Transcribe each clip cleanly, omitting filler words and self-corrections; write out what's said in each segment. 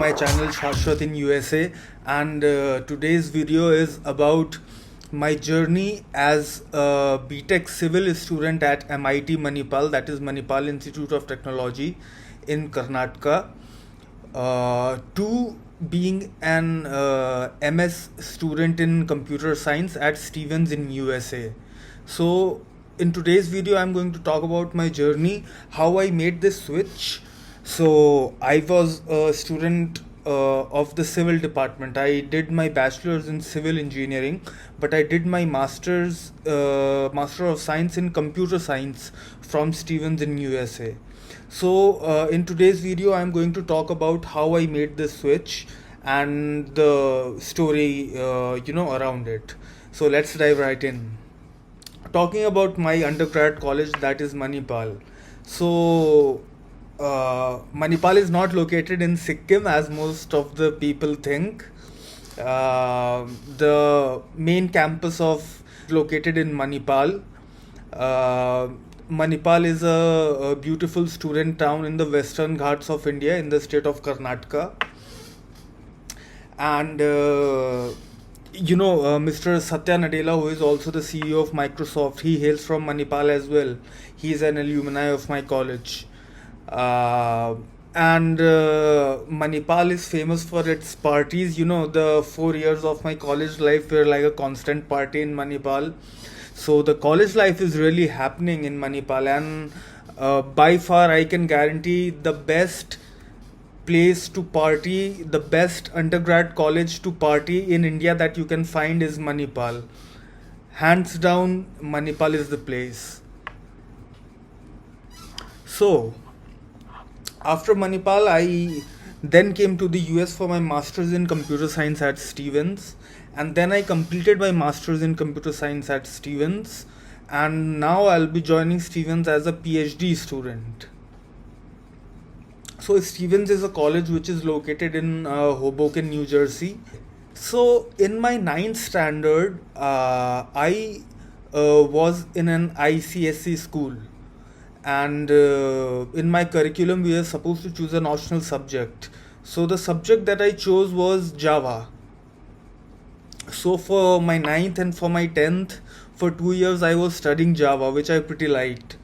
my channel Shashwat in USA, and today's video is about my journey as a B.Tech civil student at MIT Manipal, that is Manipal Institute of Technology in Karnataka, to being an MS student in computer science at Stevens in USA. So in today's video I'm going to talk about my journey, how I made this switch. So I was a student of the civil department. I did my bachelor's in civil engineering, but I did my master of science in computer science from Stevens in USA. So in today's video I'm going to talk about how I made this switch and the story around it. So let's dive right in. Talking about my undergrad college, that is Manipal. So Manipal is not located in Sikkim as most of the people think. The main campus of located in Manipal. Manipal is a beautiful student town in the western Ghats of India in the state of Karnataka. And Mr. Satya Nadella, who is also the CEO of Microsoft, he hails from Manipal as well. He is an alumni of my college. And Manipal is famous for its parties. The 4 years of my college life were like a constant party in Manipal. So the college life is really happening in Manipal, and by far I can guarantee the best place to party, the best undergrad college to party in India that you can find is Manipal. Hands down, Manipal is the place. So after Manipal, I then came to the US for my master's in computer science at Stevens, and then I completed my master's in computer science at Stevens, and now I'll be joining Stevens as a PhD student. So Stevens is a college which is located in Hoboken, New Jersey. So in my ninth standard, I was in an ICSE school, and in my curriculum we were supposed to choose an optional subject. So the subject that I chose was Java. So for my ninth and for my 10th, for 2 years I was studying Java, which I pretty liked.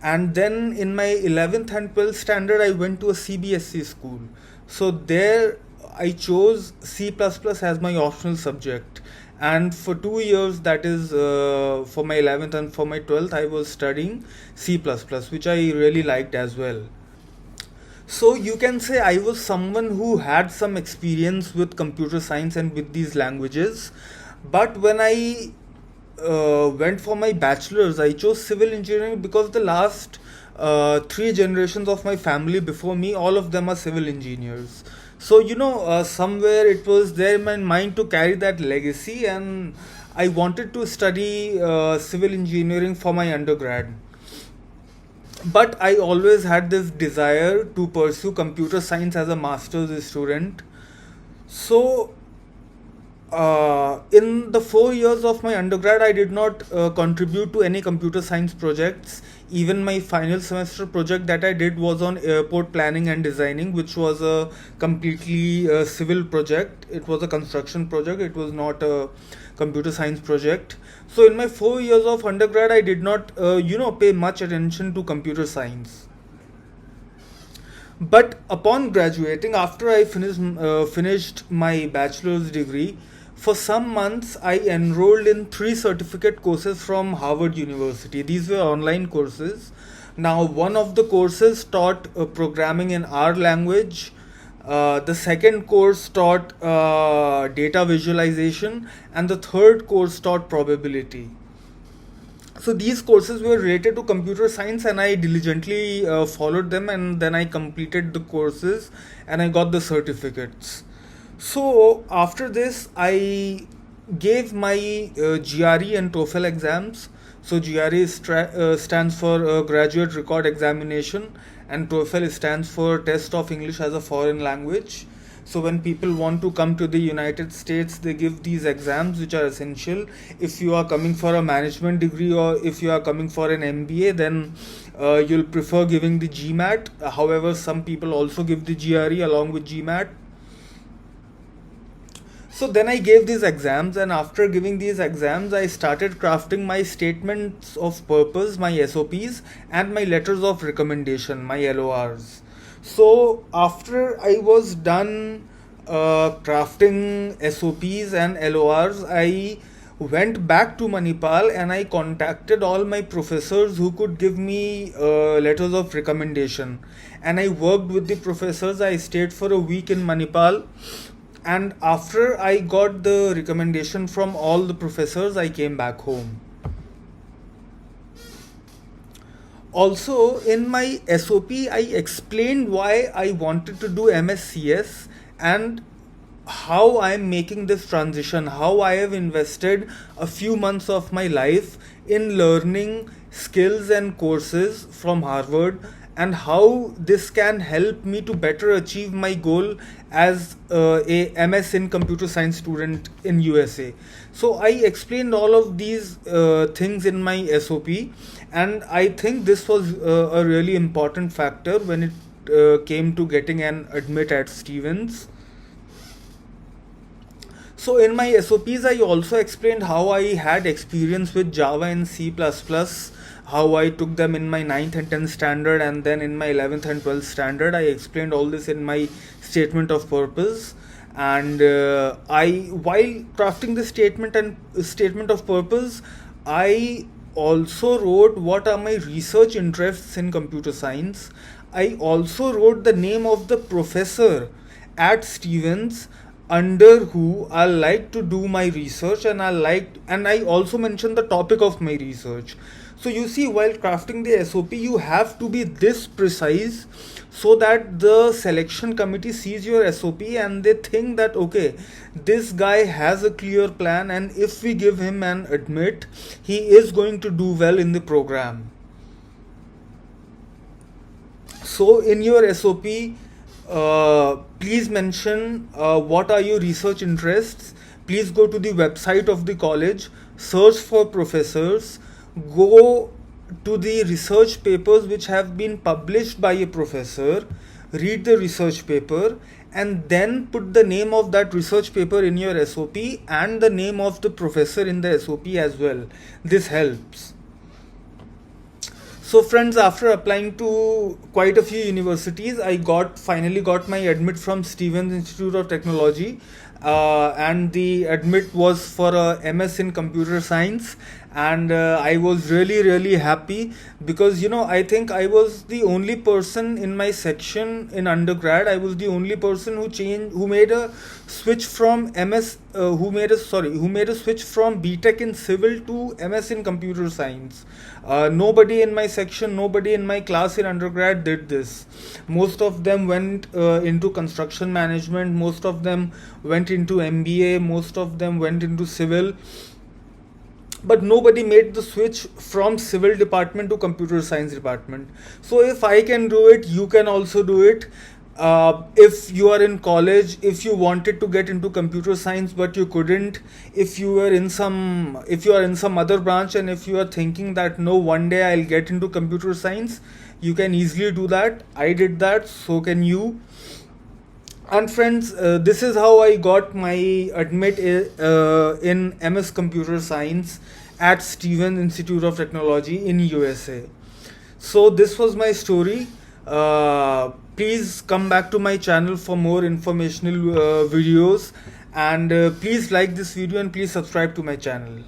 And then in my 11th and 12th standard I went to a CBSE school. So there I chose C++ as my optional subject. And for 2 years, that is for my 11th and for my 12th, I was studying C++, which I really liked as well. So you can say I was someone who had some experience with computer science and with these languages. But when I went for my bachelor's, I chose civil engineering because the last 3 generations of my family before me, all of them are civil engineers. So somewhere it was there in my mind to carry that legacy, and I wanted to study civil engineering for my undergrad. But I always had this desire to pursue computer science as a master's student. So in the 4 years of my undergrad, I did not contribute to any computer science projects. Even my final semester project that I did was on airport planning and designing, which was a completely civil project. It was a construction project. It was not a computer science project. So in my 4 years of undergrad, I did not, pay much attention to computer science. But upon graduating, after I finished my bachelor's degree, for some months I enrolled in 3 certificate courses from Harvard University. These were online courses. Now one of the courses taught programming in R language. The second course taught data visualization, and the third course taught probability. So these courses were related to computer science, and I diligently followed them, and then I completed the courses and I got the certificates. So after this I gave my GRE and TOEFL exams. So GRE stands for Graduate Record Examination, and TOEFL stands for Test of English as a Foreign Language. So when people want to come to the United States, they give these exams, which are essential. If you are coming for a management degree, or if you are coming for an MBA, then you'll prefer giving the GMAT. However, some people also give the GRE along with GMAT. So then I gave these exams, and after giving these exams, I started crafting my statements of purpose, my SOPs, and my letters of recommendation, my LORs. So after I was done crafting SOPs and LORs, I went back to Manipal and I contacted all my professors who could give me letters of recommendation. And I worked with the professors. I stayed for a week in Manipal, and after I got the recommendation from all the professors, I came back home. Also, in my SOP, I explained why I wanted to do MSCS and how I am making this transition, how I have invested a few months of my life in learning skills and courses from Harvard, and how this can help me to better achieve my goal as a MS in computer science student in USA. So I explained all of these things in my SOP, and I think this was a really important factor when it came to getting an admit at Stevens. So in my SOPs, I also explained how I had experience with Java and C++, how I took them in my 9th and 10th standard, and then in my 11th and 12th standard. I explained all this in my statement of purpose. And while crafting the statement of purpose, I also wrote what are my research interests in computer science. I also wrote the name of the professor at Stevens under who I like to do my research, and I also mentioned the topic of my research. So you see, while crafting the SOP, you have to be this precise so that the selection committee sees your SOP and they think that okay, this guy has a clear plan, and if we give him an admit, he is going to do well in the program. So in your SOP, please mention what are your research interests. Please go to the website of the college, search for professors, go to the research papers which have been published by a professor, read the research paper, and then put the name of that research paper in your SOP and the name of the professor in the SOP as well. This helps. So friends, after applying to quite a few universities, I finally got my admit from Stevens Institute of Technology, and the admit was for a MS in computer science, and I was really happy because I think I was the only person in my section in undergrad. I was the only person who made a switch from who made a switch from B.Tech in civil to MS in computer science. Nobody in my section, nobody in my class in undergrad did this. Most of them went into construction management, most of them went into MBA, most of them went into civil, but nobody made the switch from civil department to computer science department. So if I can do it, you can also do it. If you are in college, if you wanted to get into computer science but you couldn't, if you are in some other branch, and if you are thinking that no, one day I'll get into computer science, you can easily do that. I did that, so can you. And friends, this is how I got my admit in MS Computer Science at Stevens Institute of Technology in USA. So this was my story. Please come back to my channel for more informational videos, and please like this video and please subscribe to my channel.